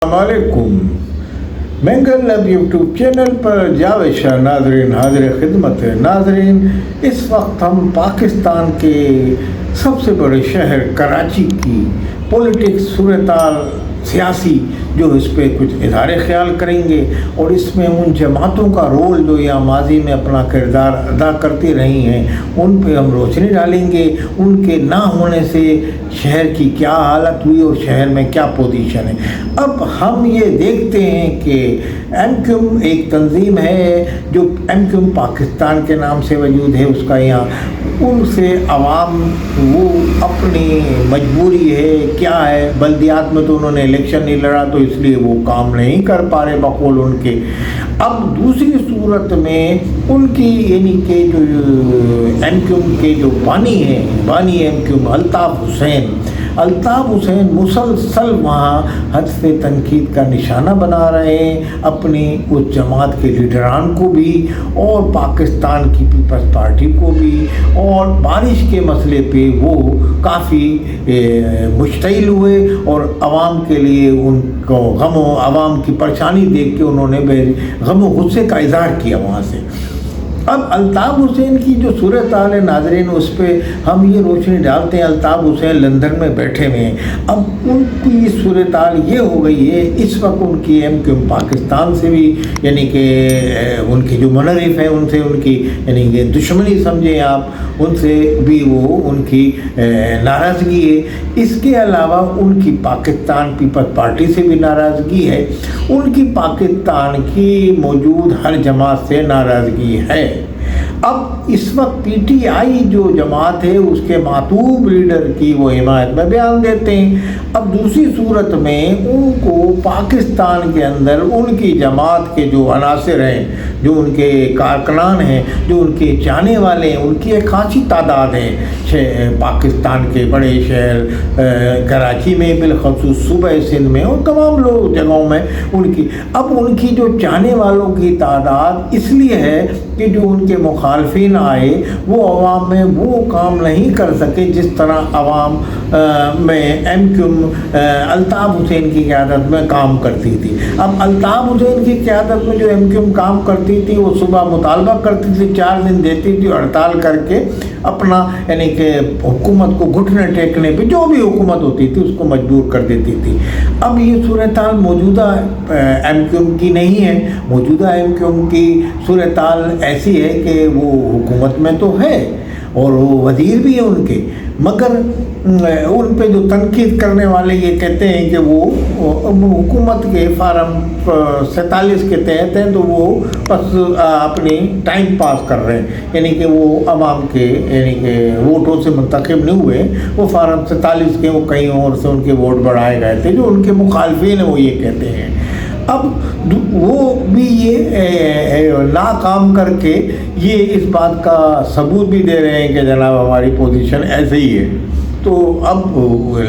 वालेकुम। Mangle lab YouTube channel पर जावेद शाह नाजरीन हाजिर खिदमत है। नाजरीन, इस वक्त हम पाकिस्तान के सबसे बड़े शहर कराची की पॉलिटिक्स सूरत सियासी जो इस पर कुछ इज़हार ख्याल करेंगे और इसमें उन जमातों का रोल जो या माजी में अपना किरदार अदा करती रही हैं उन पे हम रोशनी डालेंगे। उनके ना होने से शहर की क्या हालत हुई और शहर में क्या पोजीशन है। अब हम ये देखते हैं कि एमक्यूएम एक तंजीम है जो एमक्यूएम पाकिस्तान के नाम से वजूद है। उसका यहाँ उनसे आवाम वो अपनी मजबूरी है क्या है, बल्दियात में तो उन्होंने इलेक्शन नहीं लड़ा तो इसलिए वो काम नहीं कर पा रहे बकौल उनके। अब दूसरी सूरत में उनकी यानी कि जो एमक्यूएम के जो बानी एमक्यूएम अल्ताफ़ हुसैन मुसलसल वहाँ हद से तनकीद का निशाना बना रहे हैं अपनी उस जमात के लीडरान को भी और पाकिस्तान की पीपल्स पार्टी को भी। और बारिश के मसले पे वो काफ़ी मुश्तइल हुए और आवाम के लिए उनको आवाम की परेशानी देख के उन्होंने गम गुस्से का इज़हार किया वहाँ से। अब अल्ताफ़ हुसैन की जो सूरत हाल है नाज़रीन, उस पर हम ये रोशनी डालते हैं। अल्ताफ़ हुसैन लंदन में बैठे हुए हैं। अब उनकी सूरत हाल ये हो गई है इस वक्त उनकी एमक्यूएम पाकिस्तान से भी यानी कि उनके जो मुनरिफ हैं उनसे उनकी यानी कि दुश्मनी समझें आप, उनसे भी वो उनकी नाराज़गी है। इसके अलावा उनकी पाकिस्तान पीपल्स पार्टी से भी नाराज़गी है, उनकी पाकिस्तान की मौजूद हर जमात से नाराज़गी है। अब इस वक्त पीटीआई जो जमात है उसके मातूब लीडर की वो हिमायत में बयान देते हैं। अब दूसरी सूरत में उनको पाकिस्तान के अंदर उनकी जमात के जो अनासिर हैं, जो उनके कारकुनान हैं, जो उनके चाहने वाले हैं, उनकी एक खासी तादाद है पाकिस्तान के बड़े शहर कराची में, बिलखसूस सूबे सिंध में और तमाम लोग जगहों में उनकी। अब उनकी जो चाहने वालों की तादाद इसलिए है कि जो उनके मुखालफिन आए वो अवाम में वो काम नहीं कर सके जिस तरह अवाम में एमक्यूएम अल्ताफ़ हुसैन की क़यादत में काम करती थी। अब अल्ताफ़ हुसैन की क़यादत में जो एमक्यूएम काम करती थी वो सुबह मुतालबा करती थी, 4 दिन देती थी हड़ताल करके अपना यानी कि हुकूमत को घुटने टेकने पे जो भी हुकूमत होती थी उसको मजबूर कर देती थी। अब ये सूरत हाल मौजूदा एमक्यूएम की नहीं है। मौजूदा एमक्यूएम की सूरत हाल ऐसी है कि वो हुकूमत में तो है और वो वज़ीर भी है उनके, मगर उन पे जो तनकीद करने वाले ये कहते हैं कि वो हुकूमत के फार्म 47 के तहत हैं तो वो बस अपनी टाइम पास कर रहे हैं, यानी कि वो अवाम के यानी कि वोटों से मुंतखब नहीं हुए, वो फार्म 47 के वो कहीं और से उनके वोट बढ़ाए गए थे। जो उनके मुखालफिन हैं वो ये कहते हैं। अब वो भी ये नाकाम करके ये इस बात का सबूत भी दे रहे हैं कि जनाब हमारी पोजीशन ऐसे ही है। तो अब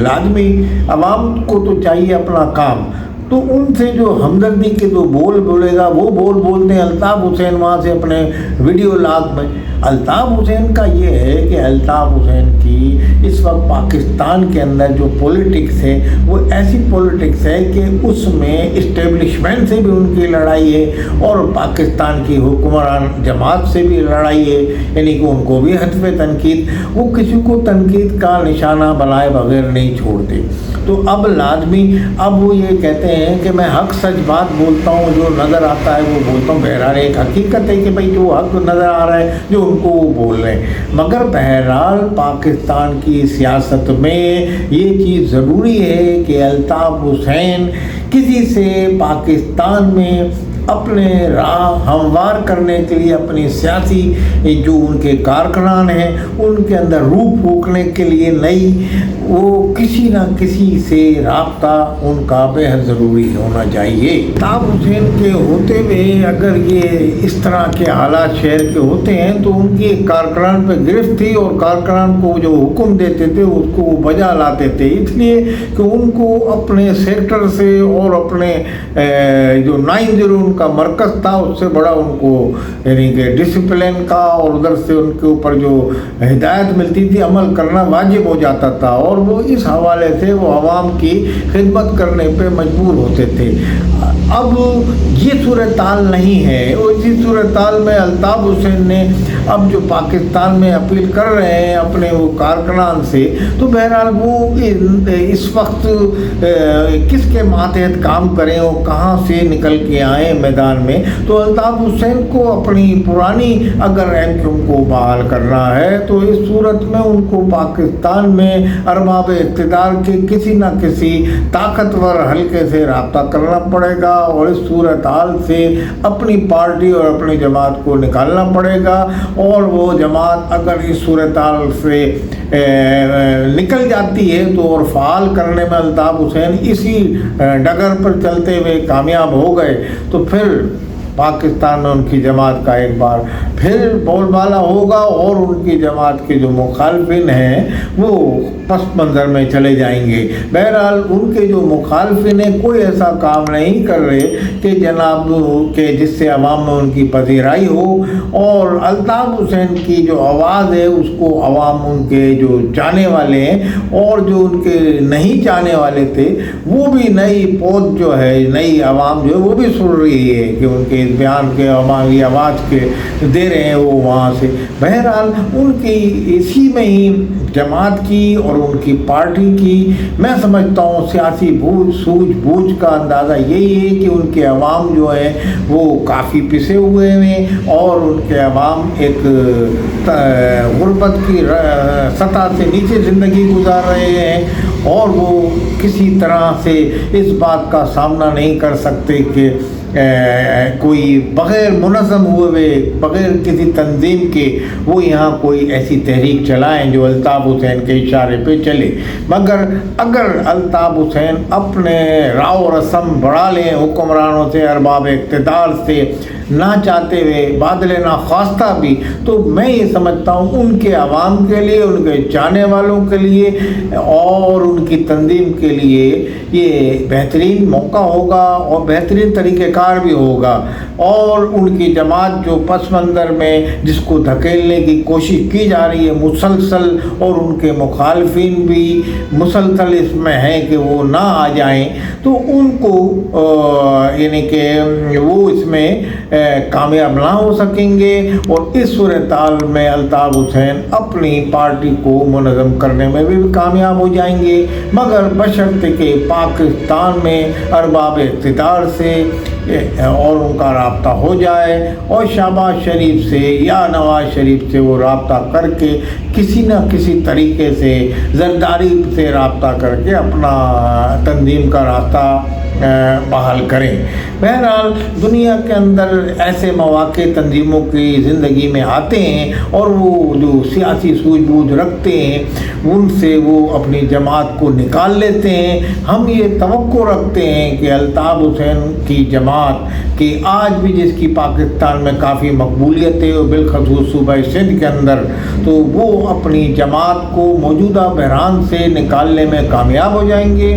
लाजमी अवाम को तो चाहिए अपना काम, तो उनसे जो हमदर्दी के जो बोल बोलेगा वो बोलते हैं। अल्ताफ़ हुसैन वहाँ से अपने वीडियो लाग में अल्ताफ़ हुसैन का ये है कि अल्ताफ़ हुसैन की इस वक्त पाकिस्तान के अंदर जो पॉलिटिक्स है वो ऐसी पॉलिटिक्स है कि उसमें इस्टेब्लिशमेंट से भी उनकी लड़ाई है और पाकिस्तान की हुक्मरान जमात से भी लड़ाई है, यानी कि उनको भी हद पे तनकीद, वो किसी को तनकीद का निशाना बनाए बगैर नहीं छोड़ते। तो अब लाजमी अब वो ये कहते हैं कि मैं हक सच बात बोलता हूँ, जो नज़र आता है वो बोलता हूँ। बहरहाल एक हकीकत है कि भाई जो हक नज़र आ रहा है जो उनको वो बोल रहे हैं, मगर बहरहाल पाकिस्तान की सियासत में ये चीज़ ज़रूरी है कि अल्ताफ़ हुसैन किसी से पाकिस्तान में अपने राह हमवार करने के लिए अपनी सियासी जो उनके कारकुनान हैं उनके अंदर रूह फूकने के लिए नहीं, वो किसी ना किसी से राब्ता उनका बेहद ज़रूरी होना चाहिए। अल्ताफ़ हुसैन के होते हुए अगर ये इस तरह के हालात शहर के होते हैं तो उनकी कारकुनान पर गिरफ्त थी और कारकुनान को जो हुक्म देते थे उसको वो बजा लाते थे, इसलिए कि उनको अपने सेक्टर से और अपने जो 90 उनका मरकज़ था, उससे बड़ा उनको यानी कि डिसिप्लिन का और उधर से उनके ऊपर जो हिदायत मिलती थी अमल करना वाजिब हो जाता था, और वो इस हवाले से वो आवाम की खिदमत करने पे मजबूर होते थे। अब ये सूरत हाल नहीं है, और इसी सूरत हाल में अल्ताफ़ हुसैन ने अब जो पाकिस्तान में अपील कर रहे हैं अपने वो कारकुनान से, तो बहरहाल वो इस वक्त किसके मातहत काम करें और कहाँ से निकल के आए मैदान में। तो अल्ताफ़ हुसैन को अपनी पुरानी अगर एमक्यूएम को बहाल करना है तो इस सूरत में उनको पाकिस्तान में अरबाब इक़्तिदार के किसी न किसी ताकतवर हल्के से रब्ता करना पड़ेगा, और इस सूरत हाल से अपनी पार्टी और अपनी जमात को निकालना पड़ेगा। और वो जमात अगर इस सूरत हाल से निकल जाती है तो और फ़ाल करने में अल्ताफ़ हुसैन इसी डगर पर चलते हुए कामयाब हो गए, तो फिर पाकिस्तान में उनकी जमात का एक बार फिर बोलबाला होगा, और उनकी जमात के जो मुखालफिन हैं वो पस मंज़र में चले जाएंगे। बहरहाल उनके जो मुखालफिन हैं कोई ऐसा काम नहीं कर रहे कि जनाब के जिससे अवाम में उनकी पजीराई हो, और अल्ताफ़ हुसैन की जो आवाज़ है उसको अवाम उनके जो चाहने वाले हैं और जो उनके नहीं चाहने वाले थे वो भी नई पौध जो है, नई आवाम जो है वो भी सुन रही है कि उनके इस बयान के अवामी आवाज़ के दे रहे हैं वो वहाँ से। बहरहाल उनकी इसी में ही जमात की और उनकी पार्टी की मैं समझता हूँ सियासी सूझबूझ का अंदाज़ा यही है कि उनके अवाम जो है वो काफ़ी पिसे हुए हैं, और उनके अवाम एक गुर्बत की सतह से नीचे ज़िंदगी गुजार रहे हैं, और वो किसी तरह से इस बात का सामना नहीं कर सकते कि कोई बग़ैर मुनज़्ज़म हुए बग़ैर किसी तंजीम के वो यहाँ कोई ऐसी तहरीक चलाएं जो अल्ताफ़ हुसैन के इशारे पे चले। मगर अगर अल्ताफ़ हुसैन अपने राव रस्म बढ़ा लें हुक्मरानों से, अरबाब इक़्तिदार से, ना चाहते हुए बादल ना ख्वास्ता भी, तो मैं ये समझता हूँ उनके अवाम के लिए, उनके चाहने वालों के लिए और उनकी तंजीम के लिए ये बेहतरीन मौका होगा और बेहतरीन तरीक़ेकार भी होगा। और उनकी जमात जो पस मंज़र में जिसको धकेलने की कोशिश की जा रही है मुसलसल, और उनके मुखालफिन भी मुसलसल इसमें हैं कि वो ना आ जाएं, तो उनको यानी कि वो इसमें कामयाब ना हो सकेंगे, और इस सूरत हाल में अल्ताफ़ हुसैन अपनी पार्टी को मुनज़्ज़म करने में भी कामयाब हो जाएंगे, मगर बशर्ते के पाकिस्तान में अरबाब इक़्तिदार से और उनका राब्ता हो जाए, और शहबाज शरीफ से या नवाज़ शरीफ से वो राब्ता करके किसी न किसी तरीके से ज़रदारी से राब्ता करके अपना तंजीम का रास्ता बहाल करें। बहरहाल दुनिया के अंदर ऐसे मौक़े तंजीमों की ज़िंदगी में आते हैं, और वो जो सियासी सूझबूझ रखते हैं उनसे वो अपनी जमात को निकाल लेते हैं। हम ये तवक्को रखते हैं कि अल्ताफ़ हुसैन की जमात कि आज भी जिसकी पाकिस्तान में काफ़ी मकबूलियत है और बिलखसूस सूबा सिंध के अंदर, तो वो अपनी जमात को मौजूदा बहरान से निकालने में कामयाब हो जाएंगे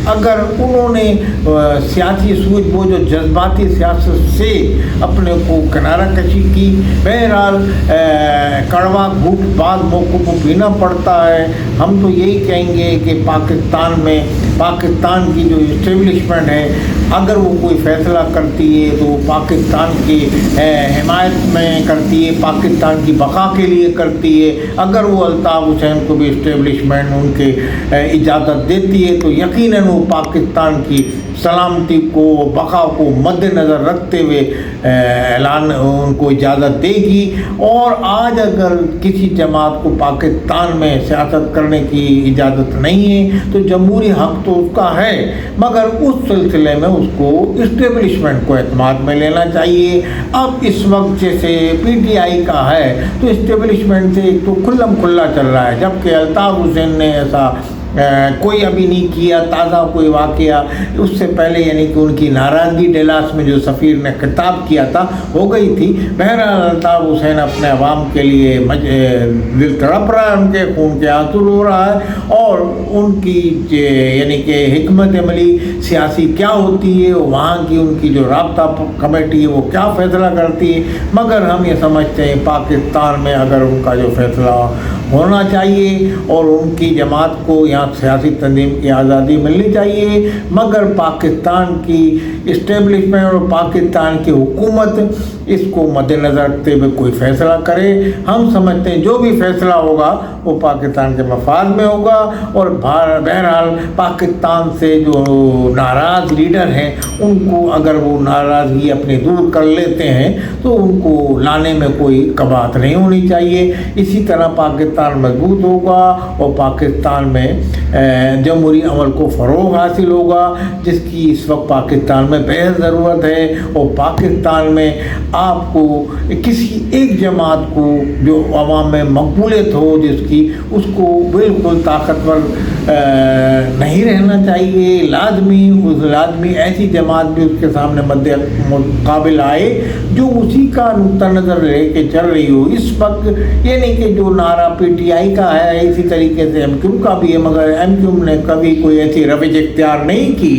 अगर उन्होंने सियासी सूझबूझ और जज्बाती सियासत से अपने को किनारा कशी की। बहरहाल कड़वा घूट बाद मौक़िफ़ को पीना पड़ता है। हम तो यही कहेंगे कि पाकिस्तान की जो इस्टेब्लिशमेंट है अगर वो कोई फ़ैसला करती है तो वो पाकिस्तान की हिमायत में करती है, पाकिस्तान की बका के लिए करती है। अगर वो अल्ताफ़ हुसैन को भी इस्टेब्लिशमेंट उनके इजाज़त देती है तो यकीनन वो पाकिस्तान की सलामती को बका को मद्देनज़र रखते हुए ऐलान उनको इजाज़त देगी। और आज अगर किसी जमात को पाकिस्तान में सियासत करने की इजाज़त नहीं है तो जमहूरी हक़ तो उसका है, मगर उस सिलसिले में उसको इस्टेब्लिशमेंट को एतमाद में लेना चाहिए। अब इस वक्त जैसे PTI का है तो इस्टेब्लिशमेंट से एक तो खुल्लम खुल्ला चल रहा है, जबकि अल्ताफ़ हुसैन ने ऐसा کوئی ابھی نہیں کیا تازہ کوئی واقعہ، اس سے پہلے یعنی کہ ان کی ناراضگی ڈیلاس میں جو سفیر نے خطاب کیا تھا ہو گئی تھی۔ بہرحال الطاف حسین اپنے عوام کے لیے دل تڑپ رہا ہے، ان کے خون کے آنسو رو رہا ہے، اور ان کی یعنی کہ حکمت عملی سیاسی کیا ہوتی ہے، وہاں کی ان کی جو رابطہ کمیٹی ہے وہ کیا فیصلہ کرتی ہے، مگر ہم یہ سمجھتے ہیں پاکستان میں اگر ان کا جو فیصلہ ہونا چاہیے اور ان کی جماعت کو یہاں سیاسی تنظیم کی آزادی ملنی چاہیے، مگر پاکستان کی اسٹیبلشمنٹ اور پاکستان کی حکومت اس کو مد نظر رکھتے ہوئے کوئی فیصلہ کرے۔ ہم سمجھتے ہیں جو بھی فیصلہ ہوگا وہ پاکستان کے مفاد میں ہوگا، اور بہرحال پاکستان سے جو ناراض لیڈر ہیں ان کو اگر وہ ناراضگی اپنی دور کر لیتے ہیں تو ان کو لانے میں کوئی قباحت نہیں ہونی چاہیے۔ اسی طرح پاکستان مضبوط ہوگا اور پاکستان میں جمہوری عمل کو فروغ حاصل ہوگا، جس کی اس وقت پاکستان میں بہت ضرورت ہے۔ اور پاکستان میں آپ کو کسی ایک جماعت کو جو عوام میں مقبولیت ہو جس کی، اس کو بالکل طاقتور نہیں رہنا چاہیے۔ لازمی ایسی جماعت بھی اس کے سامنے مقابل آئے جو اسی کا نقطہ نظر لے کے چل رہی ہو۔ اس وقت یہ نہیں کہ جو نعرہ پی ٹی آئی کا ہے اسی طریقے سے ایم کیو کا بھی ہے، مگر ایم کیو نے کبھی کوئی ایسی روش اختیار نہیں کی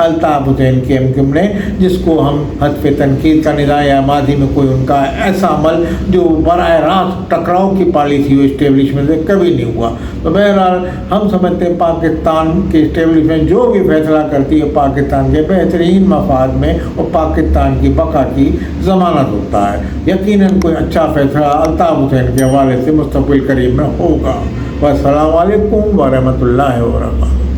الطاف حسین کے ایم کیو نے جس کو ہم حذف تنقید کا نظام، یا ماضی میں کوئی ان کا ایسا عمل جو براہ راست ٹکراؤ کی پالیسی ہو اسٹیبلشمنٹ سے کبھی نہیں ہوا۔ تو بہرحال ہم سمجھتے ہیں پاکستان کی اسٹیبلشمنٹ جو بھی فیصلہ کرتی ہے پاکستان کے بہترین مفاد میں اور پاکستان کی بقا کی ضمانت ہوتا ہے۔ یقیناً کوئی اچھا فیصلہ الطاف حسین کے حوالے سے مستقبل قریب میں ہوگا۔ والسلام علیکم ورحمۃ اللہ وبرکاتہ۔